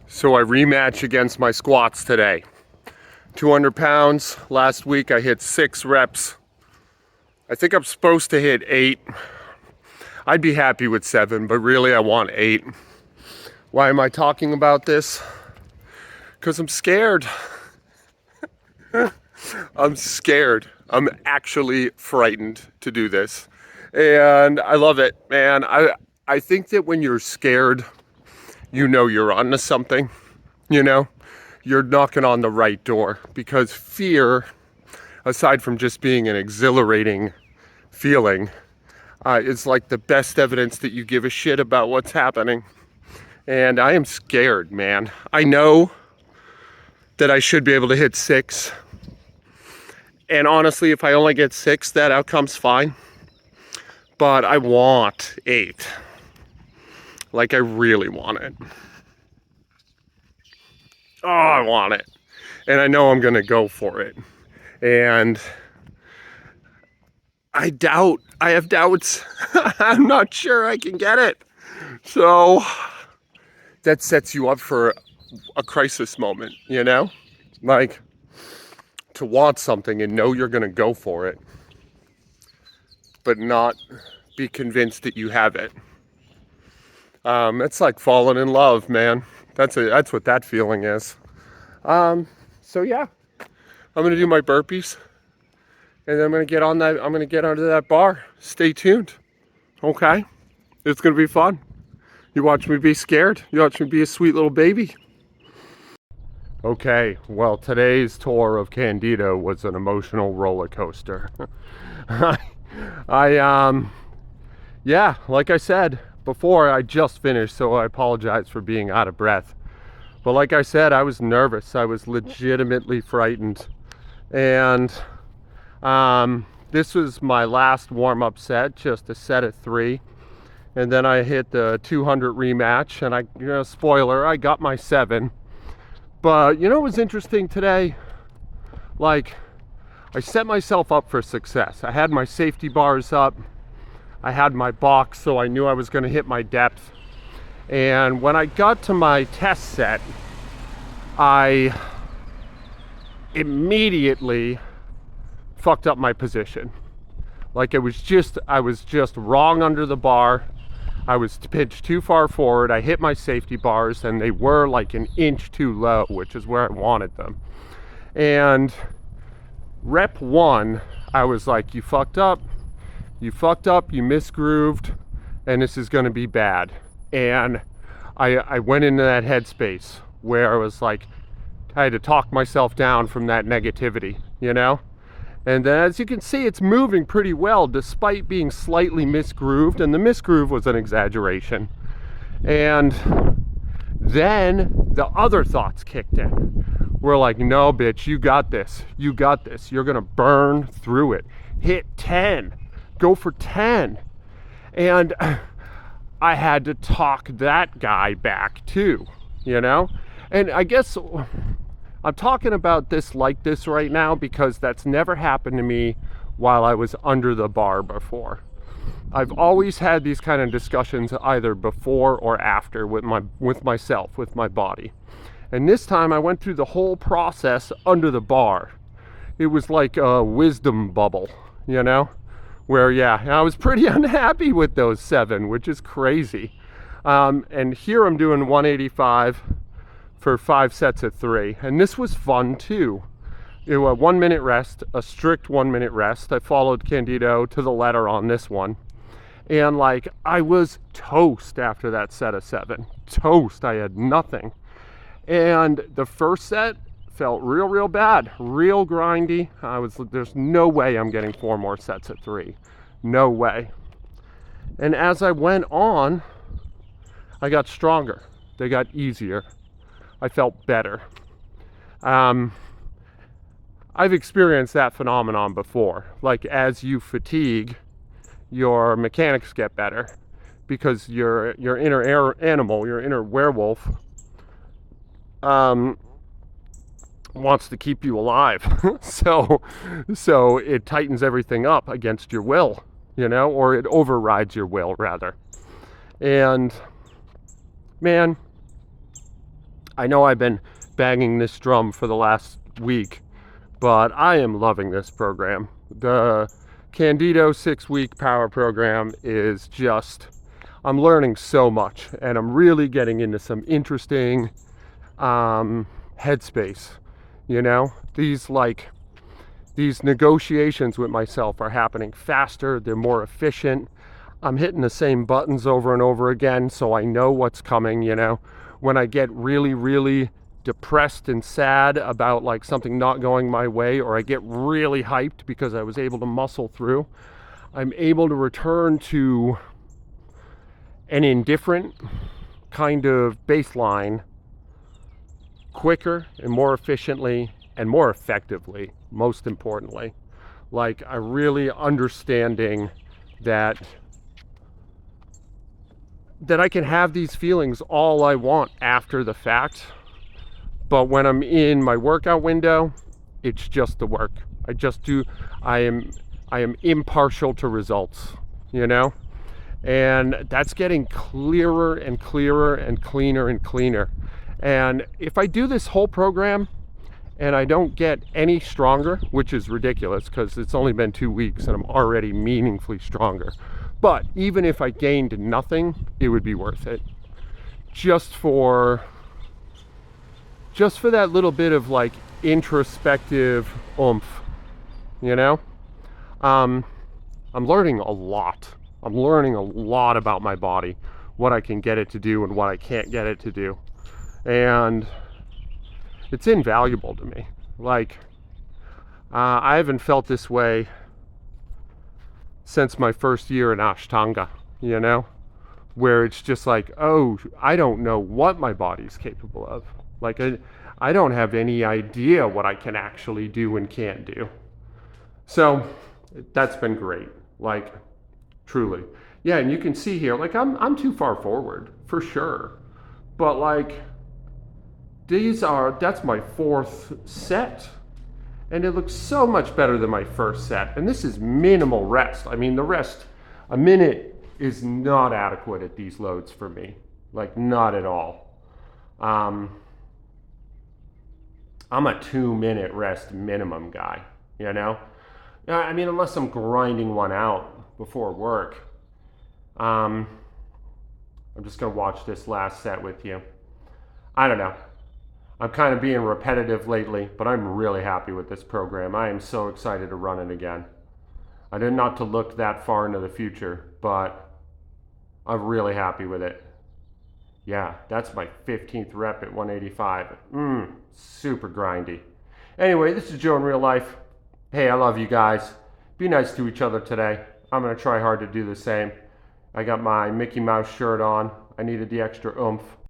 So I rematch against my squats today. 200 pounds. Last week I hit 6 reps. I think I'm supposed to hit 8. I'd be happy with 7, but really I want 8. Why am I talking about this? Because I'm scared. I'm scared. I'm actually frightened to do this. And I love it, man. I think that when you're scared, you know you're onto something, You're knocking on the right door, because fear, aside from just being an exhilarating feeling, is like the best evidence that you give a shit about what's happening. And I am scared, man. I know that I should be able to hit 6. And honestly, if I only get 6, that outcome's fine. But I want 8. Like, I really want it. Oh, I want it. And I know I'm going to go for it. And I have doubts. I'm not sure I can get it. So that sets you up for a crisis moment, Like, to want something and know you're going to go for it, but not be convinced that you have it. It's like falling in love, man. That's what that feeling is. So yeah, I'm gonna do my burpees, and then I'm gonna get onto that bar. Stay tuned. Okay, it's gonna be fun. You watch me be scared. You watch me be a sweet little baby. Okay, well, today's tour of Candido was an emotional roller coaster. Yeah, like I said before, I just finished, so I apologize for being out of breath. But like I said, I was nervous. I was legitimately frightened. And this was my last warm-up set, just a set of 3. And then I hit the 200 rematch, and spoiler, I got my 7. But what was interesting today? Like, I set myself up for success. I had my safety bars up. I had my box, so I knew I was going to hit my depth. And when I got to my test set, I immediately fucked up my position. Like, I was just wrong under the bar. I was pitched too far forward. I hit my safety bars, and they were like an inch too low, which is where I wanted them. And rep 1, I was like, you fucked up, you misgrooved, and this is going to be bad. And I went into that headspace where I was like, I had to talk myself down from that negativity, And then, as you can see, it's moving pretty well despite being slightly misgrooved, and the misgroove was an exaggeration. And then the other thoughts kicked in. We're like, no, bitch, you got this. You're going to burn through it. Hit 10. Go for 10. And I had to talk that guy back too, And I guess I'm talking about this like this right now because that's never happened to me while I was under the bar before. I've always had these kind of discussions either before or after with myself, with my body. And this time I went through the whole process under the bar. It was like a wisdom bubble, where, yeah, I was pretty unhappy with those 7, which is crazy. And here I'm doing 185 for 5 sets of 3. And this was fun too. It was a 1 minute rest, a strict 1 minute rest. I followed Candido to the letter on this one. And like, I was toast after that set of 7. Toast. I had nothing. And the first set felt real bad, real grindy. There's no way I'm getting 4 more sets at 3. No way. And as I went on, I got stronger. They got easier. I felt better. I've experienced that phenomenon before. Like, as you fatigue, your mechanics get better because your inner animal, your inner werewolf, wants to keep you alive. so it tightens everything up against your will, or it overrides your will rather. And man, I know I've been banging this drum for the last week, but I am loving this program. The Candido 6-week power program is just, I'm learning so much, and I'm really getting into some interesting headspace. You know, these negotiations with myself are happening faster, they're more efficient. I'm hitting the same buttons over and over again, so I know what's coming, you know. When I get really, really depressed and sad about like something not going my way, or I get really hyped because I was able to muscle through, I'm able to return to an indifferent kind of baseline quicker and more efficiently and more effectively, most importantly. Like, I really understanding that I can have these feelings all I want after the fact, but when I'm in my workout window, it's just the work. I am impartial to results, you know? And that's getting clearer and clearer and cleaner and cleaner. And if I do this whole program and I don't get any stronger, which is ridiculous because it's only been 2 weeks and I'm already meaningfully stronger. But even if I gained nothing, it would be worth it. Just for that little bit of like introspective oomph, you know? I'm learning a lot. I'm learning a lot about my body, what I can get it to do and what I can't get it to do. And it's invaluable to me. Like, I haven't felt this way since my first year in Ashtanga, you know, where it's just like, oh, I don't know what my body's capable of. Like, I don't have any idea what I can actually do and can't do. So that's been great, like, truly. Yeah, and you can see here, like, I'm too far forward, for sure. But, like, that's my 4th set. And it looks so much better than my first set. And this is minimal rest. I mean, the rest, a minute is not adequate at these loads for me. Like, not at all. I'm a 2-minute rest minimum guy, you know? I mean, unless I'm grinding one out before work. I'm just going to watch this last set with you. I don't know. I'm kind of being repetitive lately, but I'm really happy with this program. I am so excited to run it again. I did not to look that far into the future, but I'm really happy with it. Yeah, that's my 15th rep at 185. Super grindy. Anyway, this is Joe in real life. Hey, I love you guys. Be nice to each other today. I'm going to try hard to do the same. I got my Mickey Mouse shirt on. I needed the extra oomph.